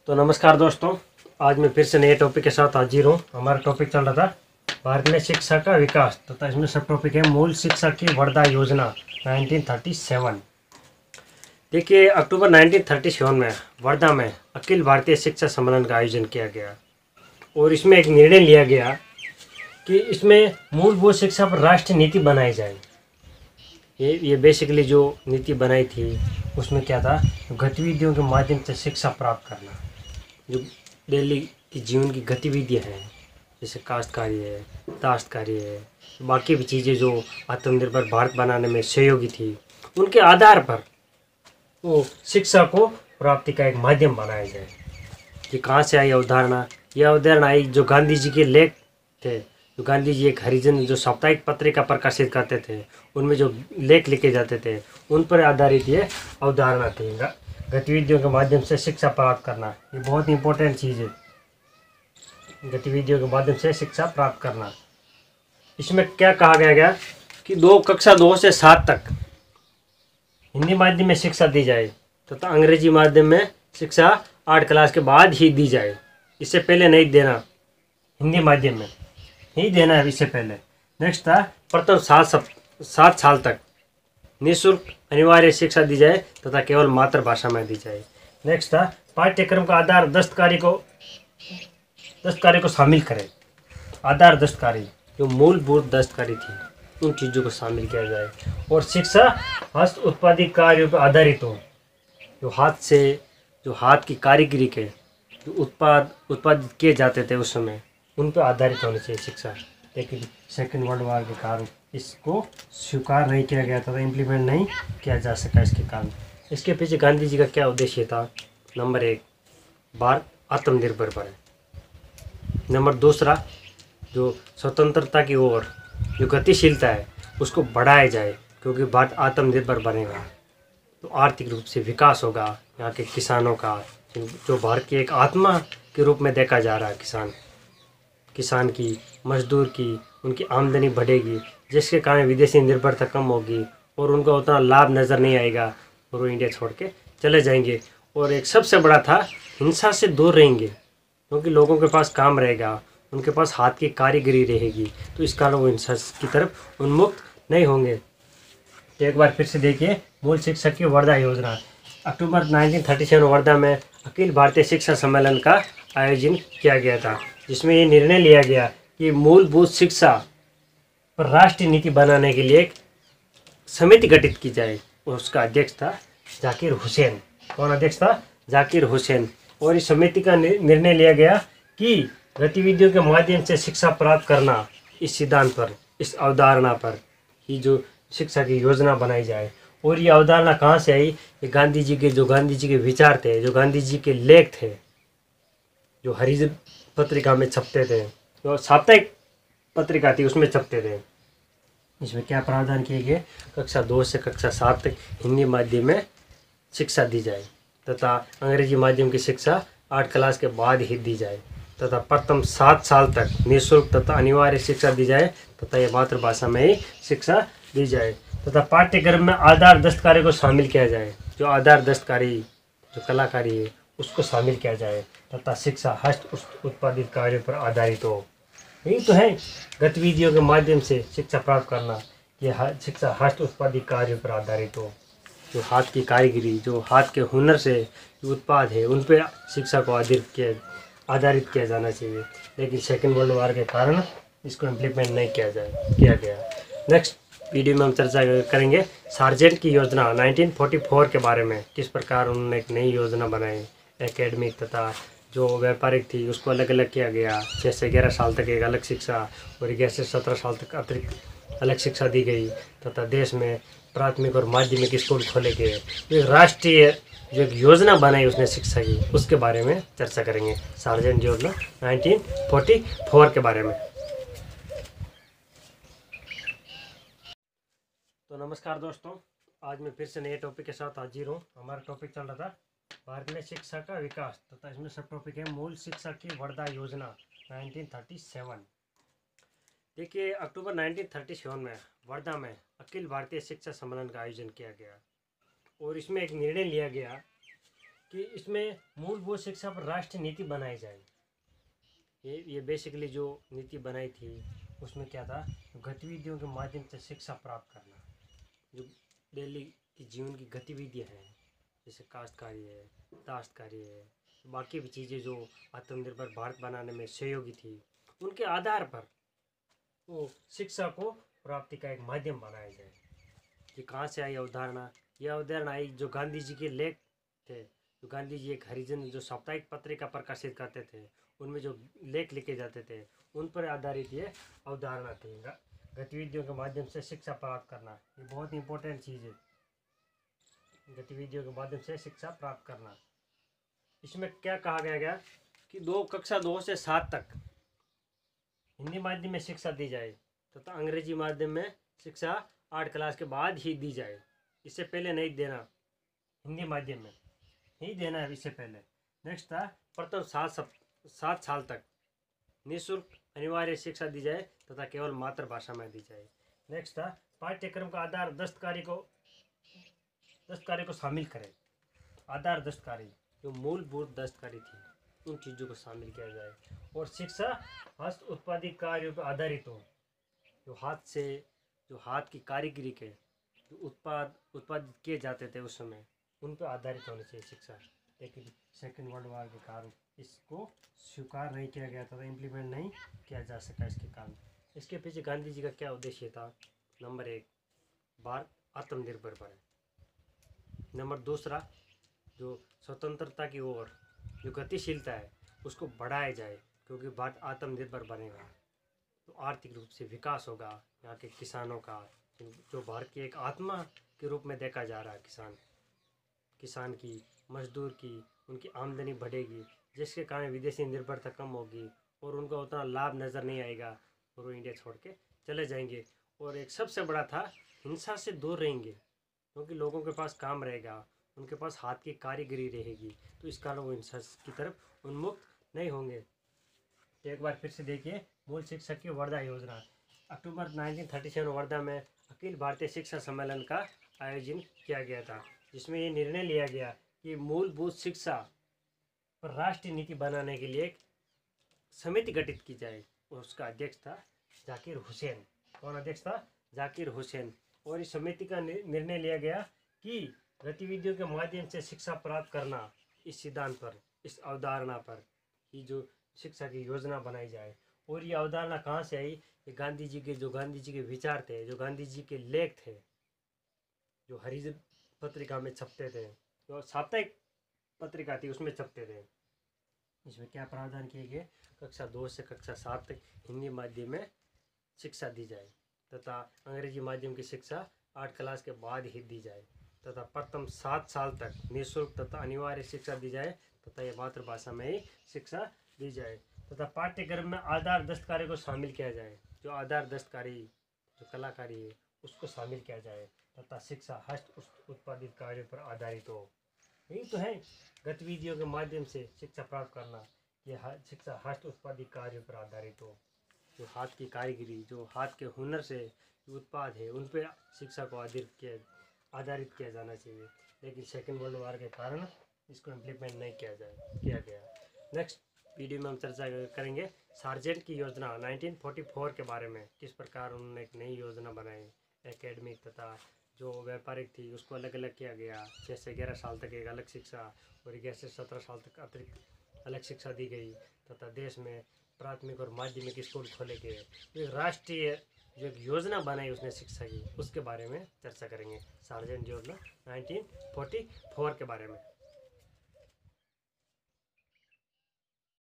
तो नमस्कार दोस्तों, आज मैं फिर से नए टॉपिक के साथ हाजिर हूँ। हमारा टॉपिक चल रहा था भारत में शिक्षा का विकास तथा इसमें सब टॉपिक है मूल शिक्षा की वर्धा योजना 1937। देखिए, अक्टूबर 1937 में वर्धा में अखिल भारतीय शिक्षा सम्मेलन का आयोजन किया गया और इसमें एक निर्णय लिया गया कि इसमें मूलभूत शिक्षा पर राष्ट्रीय नीति बनाई जाए। ये बेसिकली जो नीति बनाई थी उसमें क्या था, गतिविधियों के माध्यम से शिक्षा प्राप्त करना। जो डेली की जीवन की गतिविधियाँ हैं, जैसे काश्तकारी है, काश्तकारी है, बाकी भी चीज़ें जो आत्मनिर्भर भारत बनाने में सहयोगी थी, उनके आधार पर वो शिक्षा को प्राप्ति का एक माध्यम बनाया जाए। ये कहाँ से आई अवधारणा? यह अवधारणा आई जो गांधी जी के लेख थे। जो गांधी जी एक हरिजन जो साप्ताहिक पत्रिका प्रकाशित करते थे, उनमें जो लेख लिखे जाते थे उन पर आधारित ये अवधारणा थी। गतिविधियों के माध्यम से शिक्षा प्राप्त करना, ये बहुत इंपॉर्टेंट चीज़ है। गतिविधियों के माध्यम से शिक्षा प्राप्त करना, इसमें क्या कहा गया कि कक्षा 2 से 7 तक हिंदी माध्यम में शिक्षा दी जाए तथा अंग्रेजी माध्यम में शिक्षा 8 क्लास के बाद ही दी जाए। इससे पहले नहीं देना, हिंदी माध्यम में ही देना है इससे पहले। नेक्स्ट था प्रथम 7 साल तक निःशुल्क अनिवार्य शिक्षा दी जाए तथा केवल मातृभाषा में दी जाए। नेक्स्ट था पाठ्यक्रम का आधार दस्तकारी को शामिल करें। आधार दस्तकारी जो मूलभूत दस्तकारी थी, उन चीज़ों को शामिल किया जाए और शिक्षा हस्त उत्पादित कार्यों पर आधारित हो। जो हाथ की कारीगरी के जो उत्पादित किए जाते थे उस समय, उन पर आधारित होनी चाहिए शिक्षा। लेकिन सेकेंड वर्ल्ड वॉर के कारण इसको स्वीकार नहीं किया गया था, इम्प्लीमेंट नहीं किया जा सका। इसके कारण इसके पीछे गांधी जी का क्या उद्देश्य था? नंबर 1, भारत आत्मनिर्भर बने। नंबर 2, जो स्वतंत्रता की ओर जो गतिशीलता है उसको बढ़ाया जाए, क्योंकि भारत आत्मनिर्भर बनेगा तो आर्थिक रूप से विकास होगा। यहाँ के किसानों का, जो भारत की एक आत्मा के रूप में देखा जा रहा है, किसान की, मजदूर की, उनकी आमदनी बढ़ेगी, जिसके कारण विदेशी निर्भरता कम होगी और उनको उतना लाभ नज़र नहीं आएगा और वो इंडिया छोड़ के चले जाएंगे। और एक सबसे बड़ा था, हिंसा से दूर रहेंगे, क्योंकि लोगों के पास काम रहेगा, उनके पास हाथ की कारीगरी रहेगी, तो इस कारण वो हिंसा की तरफ उन्मुक्त नहीं होंगे। तो एक बार फिर से देखिए, मूल शिक्षा की वर्धा योजना। अक्टूबर 1937 वर्धा में अखिल भारतीय शिक्षा सम्मेलन का आयोजन किया गया था, जिसमें ये निर्णय लिया गया कि मूलभूत शिक्षा पर राष्ट्रीय नीति बनाने के लिए एक समिति गठित की जाए। उसका अध्यक्ष था जाकिर हुसैन। कौन अध्यक्ष था? जाकिर हुसैन। और इस समिति का निर्णय लिया गया कि गतिविधियों के माध्यम से शिक्षा प्राप्त करना, इस सिद्धांत पर, इस अवधारणा पर ही जो शिक्षा की योजना बनाई जाए। और ये अवधारणा कहाँ से आई? ये गांधी जी के विचार थे, जो गांधी जी के लेख थे, जो हरिजन पत्रिका में छपते थे, जो साप्ताहिक पत्रिका थी उसमें छपते थे। इसमें क्या प्रावधान किए गए? कक्षा 2 से कक्षा 7 तक हिंदी माध्यम में शिक्षा दी जाए तथा अंग्रेजी माध्यम की शिक्षा 8 क्लास के बाद ही दी जाए तथा प्रथम 7 साल तक निःशुल्क तथा अनिवार्य शिक्षा दी जाए तथा ये मातृभाषा में ही शिक्षा दी जाए तथा पाठ्यक्रम में आधार दस्तकारी को शामिल किया जाए। जो आधार दस्तकारी, जो कलाकारी है, उसको शामिल किया जाए तथा शिक्षा हस्त उत्पादित कार्यों पर आधारित हो। यही तो है गतिविधियों के माध्यम से शिक्षा प्राप्त करना। ये शिक्षा हस्त उत्पादित कार्यों पर आधारित हो। जो हाथ की कारीगरी, जो हाथ के हुनर से जो उत्पाद है, उन पर शिक्षा को आधारित किया जाना चाहिए। लेकिन सेकेंड वर्ल्ड वॉर के कारण इसको इम्प्लीमेंट नहीं किया गया। नेक्स्ट वीडियो में हम चर्चा करेंगे सार्जेंट की योजना 1944 के बारे में। किस प्रकार उन्होंने एक नई योजना बनाई, एकेडमिक तथा जो व्यापारिक थी उसको अलग अलग किया गया। 6 से 11 साल तक एक अलग शिक्षा और 11 से 17 साल तक अतिरिक्त अलग शिक्षा दी गई तथा देश में प्राथमिक और माध्यमिक स्कूल खोले गए। एक राष्ट्रीय जो एक योजना बनाई उसने शिक्षा की, उसके बारे में चर्चा करेंगे। सार्जेंट योजना 1944 के बारे में। तो नमस्कार दोस्तों, आज मैं फिर से नए टॉपिक के साथ हाजिर हूँ। हमारा टॉपिक चल रहा था भारत में शिक्षा का विकास तथा इसमें सब टॉपिक है मूल शिक्षा की वर्धा योजना 1937। देखिए, अक्टूबर 1937 में वर्धा में अखिल भारतीय शिक्षा सम्मेलन का आयोजन किया गया और इसमें एक निर्णय लिया गया कि इसमें मूलभूत शिक्षा पर राष्ट्रीय नीति बनाई जाए। ये बेसिकली जो नीति बनाई थी उसमें क्या था, गतिविधियों के माध्यम से शिक्षा प्राप्त करना। जो डेली की जीवन की गतिविधियाँ हैं, जैसे काश्तकारी है, काश्तकारी है, बाकी भी चीज़ें जो आत्मनिर्भर भारत बनाने में सहयोगी थी, उनके आधार पर वो शिक्षा को प्राप्ति का एक माध्यम बनाया जाए। कि कहाँ से आई अवधारणा? यह अवधारणा आई जो गांधी जी के लेख थे। जो गांधी जी एक हरिजन जो साप्ताहिक पत्रिका प्रकाशित करते थे, उनमें जो लेख लिखे जाते थे, उन पर आधारित ये अवधारणा थी। गतिविधियों के माध्यम से शिक्षा प्राप्त करना, ये बहुत इंपॉर्टेंट चीज़ है। गतिविधियों के माध्यम से शिक्षा प्राप्त करना, इसमें क्या कहा गया कि कक्षा 2 से 7 तक हिंदी माध्यम में शिक्षा दी जाए तथा अंग्रेजी माध्यम में शिक्षा 8 क्लास के बाद ही दी जाए। इससे पहले नहीं देना, हिंदी माध्यम में ही देना है इससे पहले। नेक्स्ट था प्रथम 7 साल तक निःशुल्क अनिवार्य शिक्षा दी जाए तथा केवल मातृभाषा में दी जाए। नेक्स्ट था पाठ्यक्रम का आधार दस्तकारी को शामिल करें। आधार दस्तकारी जो मूलभूत दस्तकारी थी, उन चीज़ों को शामिल किया जाए। और शिक्षा हस्त उत्पादित कार्यों पर आधारित हो। जो हाथ की कारीगरी के जो उत्पादित किए जाते थे उस समय, उन पर आधारित होनी चाहिए शिक्षा। लेकिन सेकेंड वर्ल्ड वॉर के कारण इसको स्वीकार नहीं किया गया था, इम्प्लीमेंट नहीं किया जा सका इसके कारण। इसके पीछे गांधी जी का क्या उद्देश्य था? नंबर 1, भारत आत्मनिर्भर बने। नंबर 2, जो स्वतंत्रता की ओर जो गतिशीलता है उसको बढ़ाया जाए, क्योंकि भारत आत्मनिर्भर बनेगा तो आर्थिक रूप से विकास होगा। यहाँ के किसानों का, जो भारत की एक आत्मा के रूप में देखा जा रहा है, किसान की, मजदूर की, उनकी आमदनी बढ़ेगी, जिसके कारण विदेशी निर्भरता कम होगी और उनको उतना लाभ नज़र नहीं आएगा और वो इंडिया छोड़ के चले जाएंगे। और एक सबसे बड़ा था, हिंसा से दूर रहेंगे, क्योंकि लोगों के पास काम रहेगा, उनके पास हाथ की कारीगरी रहेगी, तो इस कारण वो हिंसा की तरफ उन्मुक्त नहीं होंगे। तो एक बार फिर से देखिए, मूल शिक्षा की वर्धा योजना। अक्टूबर 1937 वर्धा में अखिल भारतीय शिक्षा सम्मेलन का आयोजन किया गया था, जिसमें ये निर्णय लिया गया कि मूलभूत शिक्षा पर राष्ट्रीय नीति बनाने के लिए एक समिति गठित की जाए। और उसका अध्यक्ष था जाकिर हुसैन। कौन अध्यक्ष था? जाकिर हुसैन। और इस समिति का निर्णय लिया गया कि गतिविधियों के माध्यम से शिक्षा प्राप्त करना, इस सिद्धांत पर, इस अवधारणा पर ही जो शिक्षा की योजना बनाई जाए। और ये अवधारणा कहाँ से आई? कि गांधी जी के विचार थे, जो गांधी जी के लेख थे, जो हरिजन पत्रिका में छपते थे, जो साप्ताहिक पत्रिका थी उसमें छपते थे। इसमें क्या प्रावधान किए गए? कक्षा 2 से कक्षा 7 तक हिंदी माध्यम में शिक्षा दी जाए तथा अंग्रेजी माध्यम की शिक्षा 8 क्लास के बाद ही दी जाए तथा प्रथम 7 साल तक निःशुल्क तथा अनिवार्य शिक्षा दी जाए तथा ये मातृभाषा में ही शिक्षा दी जाए तथा पाठ्यक्रम में आधार दस्तकारी को शामिल किया जाए। जो आधार दस्तकारी, जो कलाकारी है, उसको शामिल किया जाए तथा शिक्षा हस्त उत्पादित कार्यों पर आधारित हो। यही तो है गतिविधियों के माध्यम से शिक्षा प्राप्त करना। ये शिक्षा हस्त उत्पादित कार्यों पर आधारित हो। जो हाथ की कारीगरी, जो हाथ के हुनर से जो उत्पाद है, उन पर शिक्षा को आधारित किया जाना चाहिए। लेकिन सेकेंड वर्ल्ड वॉर के कारण इसको इम्प्लीमेंट नहीं किया गया। नेक्स्ट वीडियो में हम चर्चा करेंगे सार्जेंट की योजना 1944 के बारे में। किस प्रकार उन्होंने एक नई योजना बनाई, एकेडमिक तथा जो व्यापारिक थी उसको अलग अलग किया गया। 6 से 11 साल तक एक अलग शिक्षा और 11 से 17 साल तक अतिरिक्त अलग शिक्षा दी गई तथा देश में प्राथमिक और माध्यमिक स्कूल खोले गए। एक राष्ट्रीय जो एक योजना बनाई उसने शिक्षा की, उसके बारे में चर्चा करेंगे। सार्जेंट योजना 1944 के बारे में।